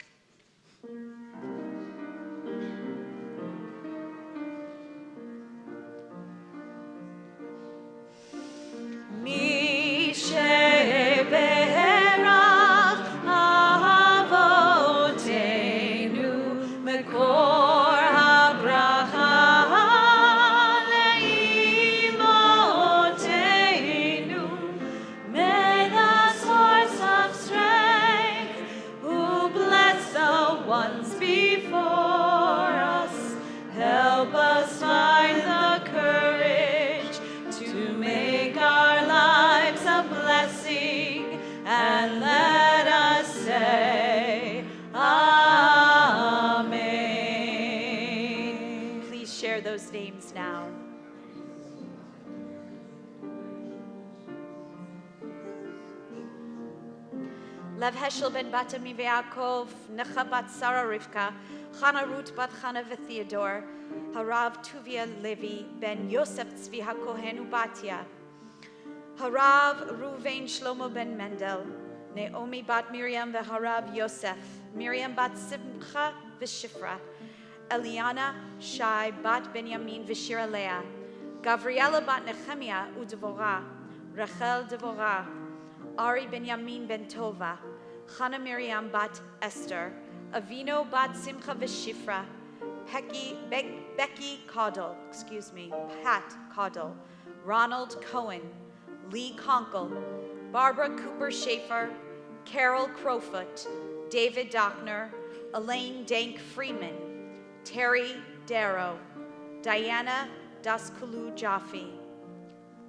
Be share those names now. Lev Heschel ben Batami ve'Yaakov, Necha bat Sarah Rivka, Chana Ruth bat Chana ve'Theodore, Harav Tuvia Levi ben Yosef Tzvi HaKohen uBatya, Harav Ruvain Shlomo ben Mendel, Naomi bat Miriam ve'Harav Yosef, Miriam bat Simcha ve'Shifra, Eliana Shai bat Benyamin ve'Shira Leah, Gavriela bat Nehemiah uDevorah, Rachel Devorah, Ari Benyamin ben Tova, Chana Miriam bat Esther, Avino bat Simcha ve'Shifra, Becky Caudle, Pat Caudle, Ronald Cohen, Lee Conkle, Barbara Cooper Schaefer, Carol Crowfoot, David Dockner, Elaine Dank Freeman, Terry Darrow, Diana Daskulu Jaffe,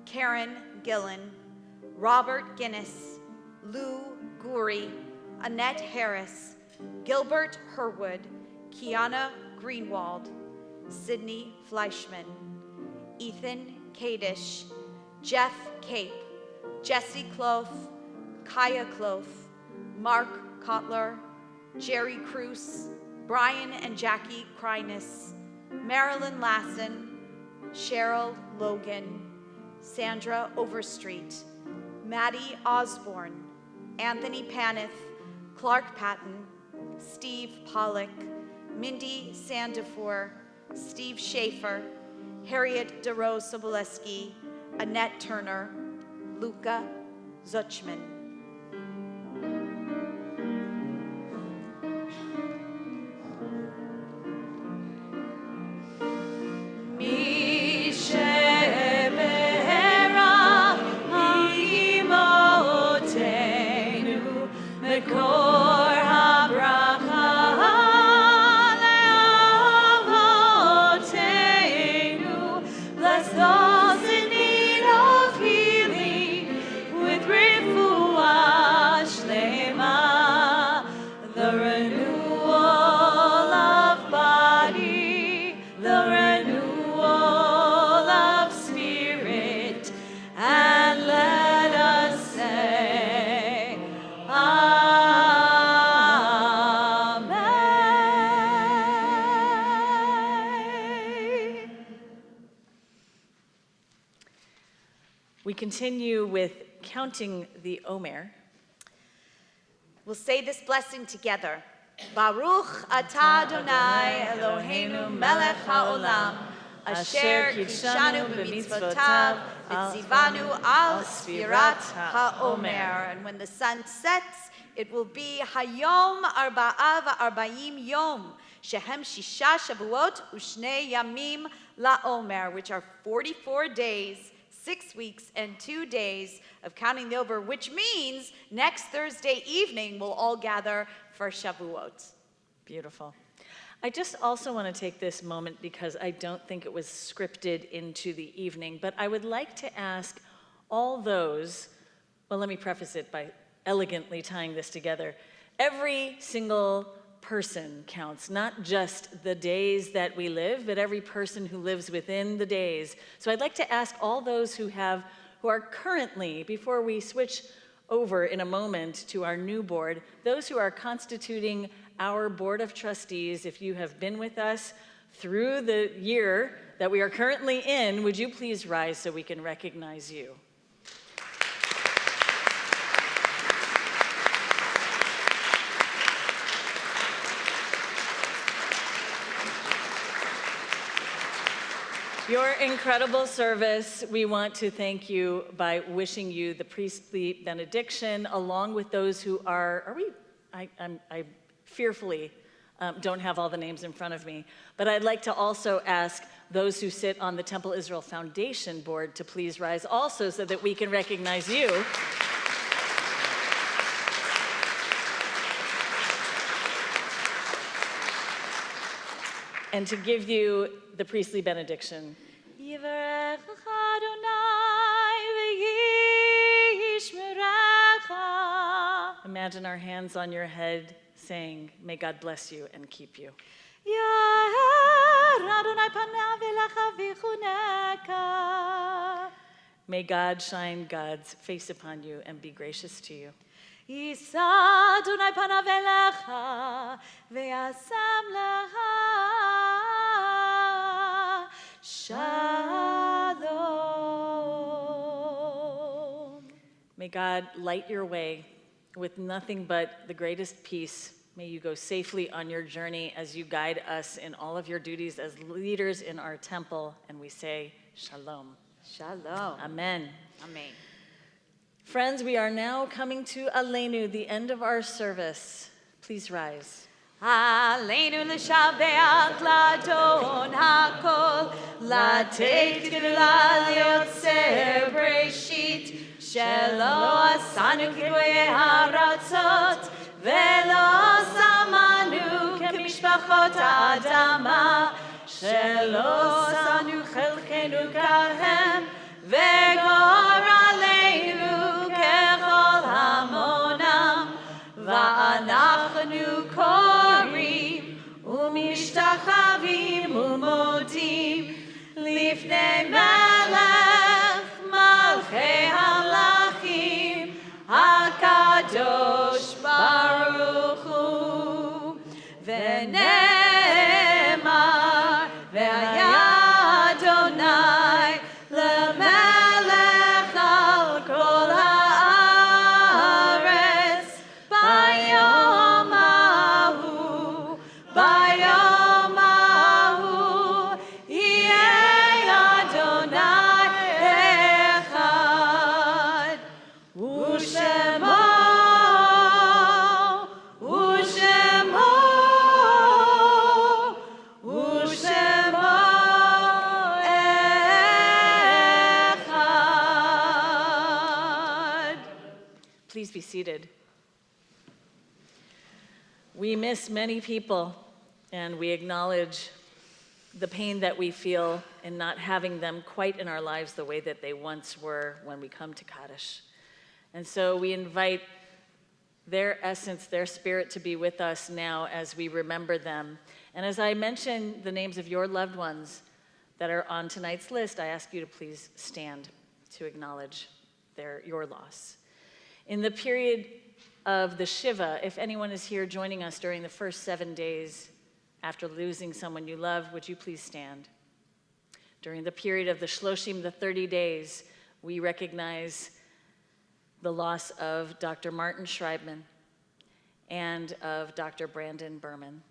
Karen Gillen, Robert Guinness, Lou Guri, Annette Harris, Gilbert Herwood, Kiana Greenwald, Sydney Fleischman, Ethan Kadish, Jeff Cape, Jesse Cloth, Kaya Cloth, Mark Kotler, Jerry Cruz, Brian and Jackie Krynis, Marilyn Lassen, Cheryl Logan, Sandra Overstreet, Maddie Osborne, Anthony Paneth, Clark Patton, Steve Pollock, Mindy Sandifor, Steve Schaefer, Harriet DeRose Soboleski, Annette Turner, Luca Zuchman. We continue with counting the Omer. We'll say this blessing together. Baruch atah Adonai Eloheinu melech haolam, asher kidshanu b'mitzvotav, v'tzivanu al sfirat haomer. And when the sun sets, it will be hayom arba'a v'arba'im yom, shehem shisha shavuot u'shnei yamim la'omer, which are 44 days, 6 weeks and 2 days of counting the over, which means next Thursday evening we'll all gather for Shavuot. Beautiful. I just also want to take this moment because I don't think it was scripted into the evening, but I would like to ask all those, well, let me preface it by elegantly tying this together. Every single person counts, not just the days that we live, but every person who lives within the days. So I'd like to ask all those who are currently, before we switch over in a moment to our new board, those who are constituting our Board of Trustees, if you have been with us through the year that we are currently in, would you please rise so we can recognize you? Your incredible service, we want to thank you by wishing you the priestly benediction, along with those who I fearfully don't have all the names in front of me, but I'd like to also ask those who sit on the Temple Israel Foundation board to please rise also so that we can recognize you. And to give you the priestly benediction. Imagine our hands on your head saying, may God bless you and keep you. May God shine God's face upon you and be gracious to you. יישא אדוני פניו אליך וישם לך shalom. May God light your way with nothing but the greatest peace. May you go safely on your journey as you guide us in all of your duties as leaders in our temple. And we say, Shalom. Shalom. Amen. Amen. Friends, we are now coming to Aleinu, the end of our service. Please rise. עלינו לשבח לאדון הכל, לתת גדולה ליוצר בראשית, שלא עשנו כגויי הארצות, ולא שמנו כמשפחות האדמה, שלא עשנו חלקנו כהם, וגורלנו ככל המונם, ואנחנו קוראים ומשתחווים ומודים לפני מלך מלכי המלכים הקדוש ברוך הוא. ונאמר והיה אדוני למלך על כל הארץ ביום ההוא, ביום ההוא יהיה אדוני אחד, ושמו אחד. Please be seated. We miss many people, and we acknowledge the pain that we feel in not having them quite in our lives the way that they once were when we come to Kaddish. And so we invite their essence, their spirit to be with us now as we remember them. And as I mention the names of your loved ones that are on tonight's list, I ask you to please stand to acknowledge your loss. In the period of the Shiva, if anyone is here joining us during the first 7 days after losing someone you love, would you please stand? During the period of the Shloshim, the 30 days, we recognize the loss of Dr. Martin Schreibman and of Dr. Brandon Berman.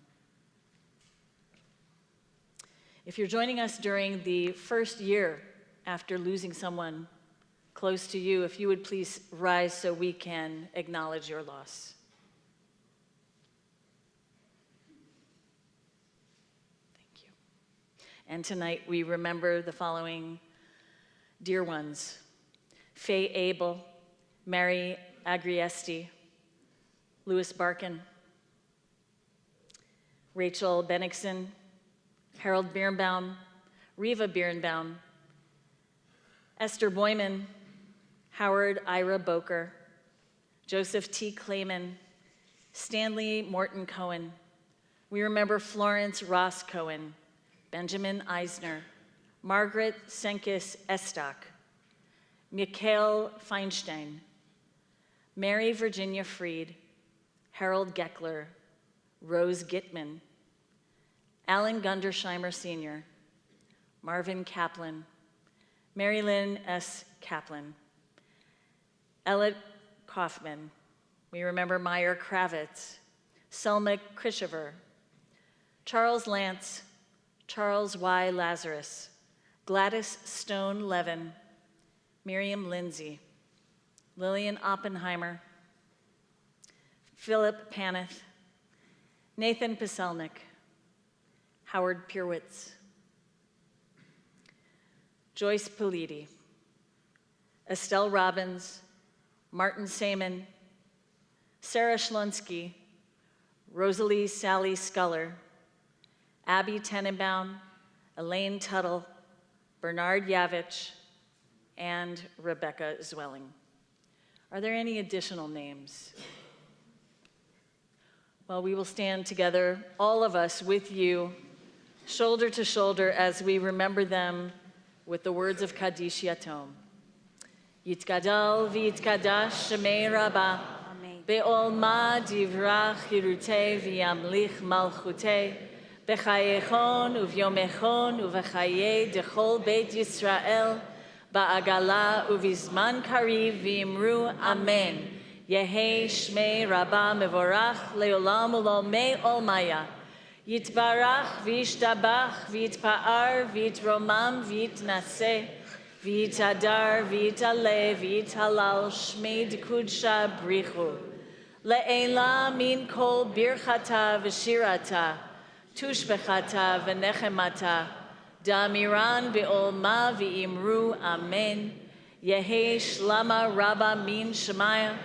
If you're joining us during the first year after losing someone close to you, if you would please rise so we can acknowledge your loss. Thank you. And tonight we remember the following dear ones: Faye Abel, Mary Agriesti, Louis Barkin, Rachel Bennigsen, Harold Birnbaum, Riva Birnbaum, Esther Boyman, Howard Ira Boker, Joseph T. Clayman, Stanley Morton Cohen. We remember Florence Ross Cohen, Benjamin Eisner, Margaret Senkis Estok, Mikhail Feinstein, Mary Virginia Freed, Harold Geckler, Rose Gitman, Alan Gundersheimer Sr., Marvin Kaplan, Mary Lynn S. Kaplan, Elliot Kaufman. We remember Meyer Kravitz, Selma Krishover, Charles Lance, Charles Y. Lazarus, Gladys Stone Levin, Miriam Lindsay, Lillian Oppenheimer, Philip Paneth, Nathan Paselnik, Howard Pirwitz, Joyce Politi, Estelle Robbins, Martin Saman, Sarah Schlunsky, Rosalie Sally Sculler, Abby Tenenbaum, Elaine Tuttle, Bernard Yavich, and Rebecca Zwelling. Are there any additional names? Well, we will stand together, all of us with you, shoulder to shoulder, as we remember them with the words of Kaddish Yatom. Yitgadal v'yitkadash shemei Rabba. Be'olma divrach hirutei v'yamlich malchutei. B'chayechon uvyomechon uv'chaye dechol Beit Yisrael. Ba'agala uvizman kariv v'imru Amen. Yehi shmei Rabba mevorach leolam ulomei olmaya. Yitbarach v'yishtabach v'yitpa'ar v'yitromam v'yitnaseh. V'yitadar v'yitale v'yithalal shmei d'kudsha brichu. Le'ela min kol birchata v'shirata. Tushbechata v'nechemata. Damiran be'olma v'imru Amen. Yehi shlama Rabba min shemaya.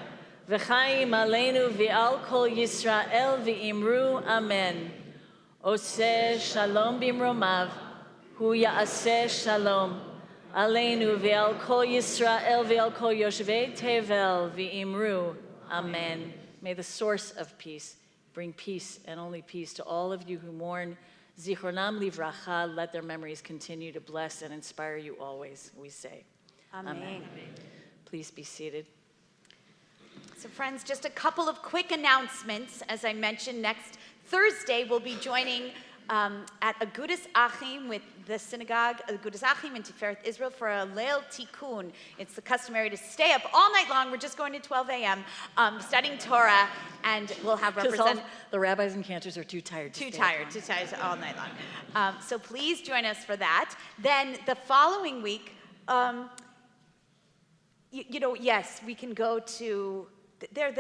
V'chaim aleinu v'al kol Yisrael v'imru Amen. Oseh shalom bimromav. Hu ya'aseh shalom. Aleinu v'al kol Yisrael v'al kol yoshvei tevel v'imru Amen. May the source of peace bring peace and only peace to all of you who mourn. Zichronam livracha, let their memories continue to bless and inspire you always, we say. Amen. Amen. Please be seated. So friends, just a couple of quick announcements. As I mentioned, next Thursday we'll be joining at Agudas Achim with the synagogue, Agudas Achim in Tiferet Israel for a Leil Tikkun. It's the customary to stay up all night long. We're just going to 12 a.m. Studying Torah, and we'll have representatives. The rabbis and cantors are too tired to stay all night long. So please join us for that. Then the following week, yes, we can go to, there.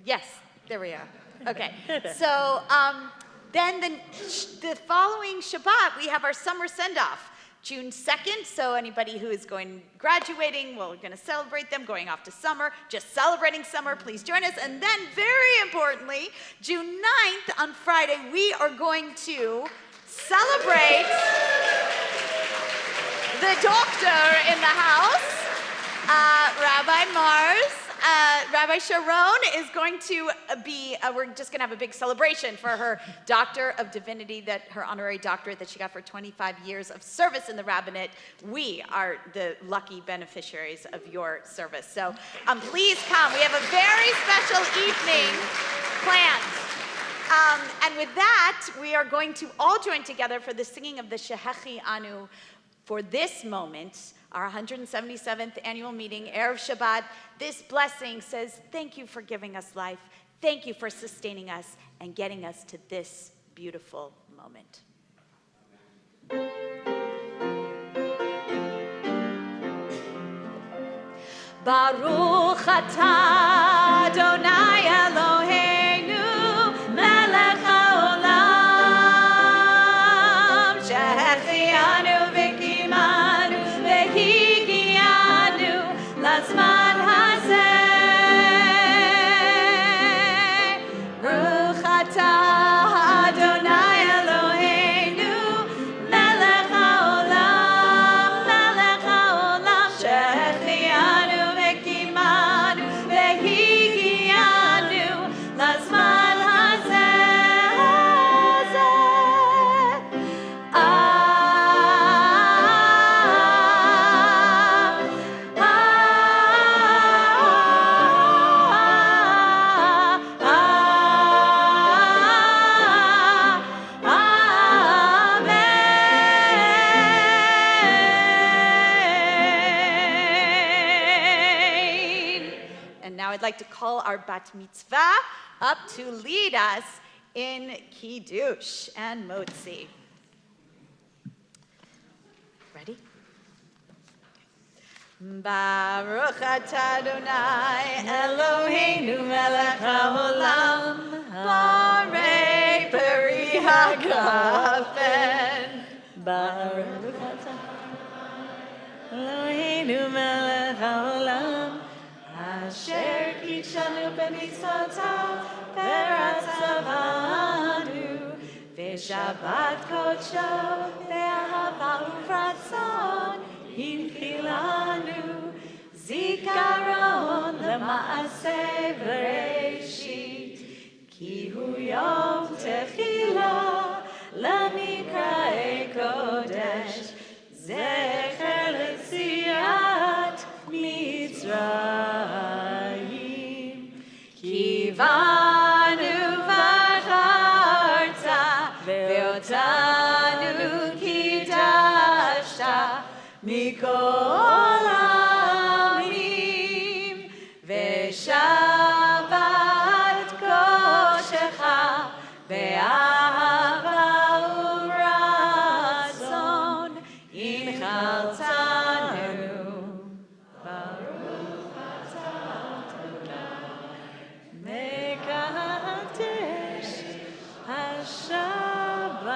Yes, there we are. Okay, so then the following Shabbat, we have our summer send-off, June 2nd. So anybody who is graduating, well, we're going to celebrate them, going off to summer, just celebrating summer, please join us. And then, very importantly, June 9th, on Friday, we are going to celebrate the doctor in the house, Rabbi Mars. Rabbi Sharon is going to we're just going to have a big celebration for her Doctor of Divinity, her honorary doctorate that she got for 25 years of service in the rabbinate. We are the lucky beneficiaries of your service. So please come. We have a very special evening planned. And with that, we are going to all join together for the singing of the Shehechi Anu for this moment, our 177th annual meeting, Erev Shabbat. This blessing says, thank you for giving us life. Thank you for sustaining us and getting us to this beautiful moment. Baruch atah Adonai Eloheinu melech haolam shehechianu v'kimanu v'higianu lazman hazeh. Baruch atah Adonai Eloheinu melech haolam shehechianu v'kimanu v'higianu lazman hazeh. And now I'd like to call our bat mitzvah up to lead us in Kiddush and Motzi. Ready? Baruch atah Adonai Eloheinu melech haolam borei peri hagafen. Baruch atah Eloheinu melech haolam asher kitshanu b'mitzvotav v'ratzavanu v'shabbat kodsho v'ahava uvratzon hinchilanu zikaron l'maaseh bereshit ki hu yom techila l'mikraei kodesh zecher l'tzion מכל העמים, ושבת קודשך באהבה ורצון, הנחלתנו. ברוך אתה מקדש השבת.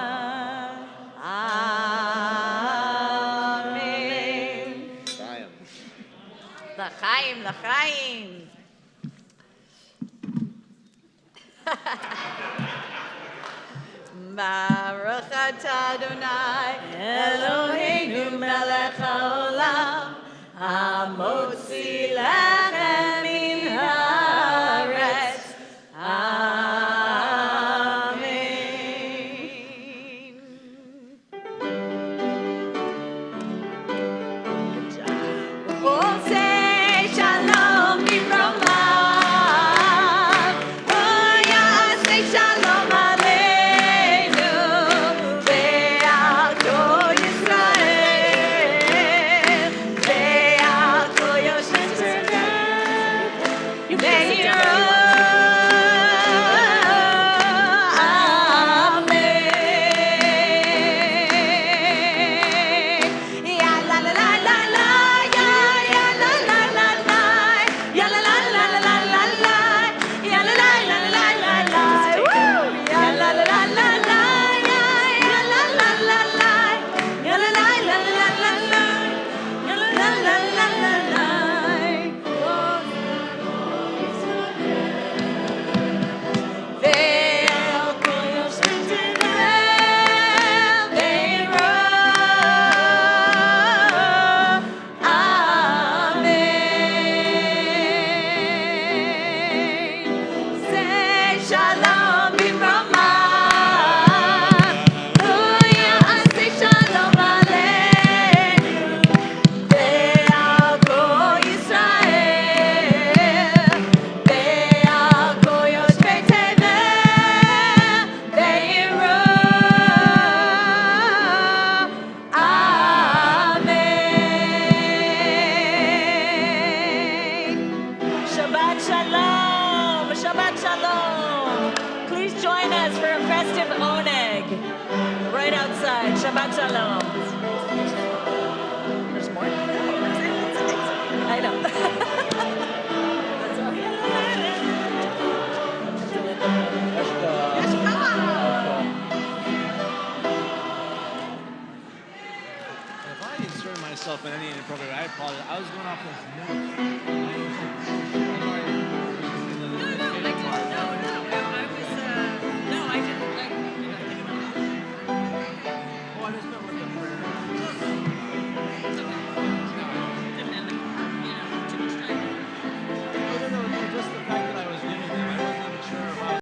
אמן. לחיים, לחיים. ברוך אתה אדוני אלוהינו מלך העולם המוציא לחם מן הארץ. אמן. רוצה שלום במרומיו, הוא יעשה שלום עלינו ועל כל ישראל ועל כל יושבי ויראו. Shabbat Shalom. Please join us for a festive oneg right outside. Shabbat Shalom. There's more? I know. If I insert myself in any inappropriate, I apologize. I was going off this note.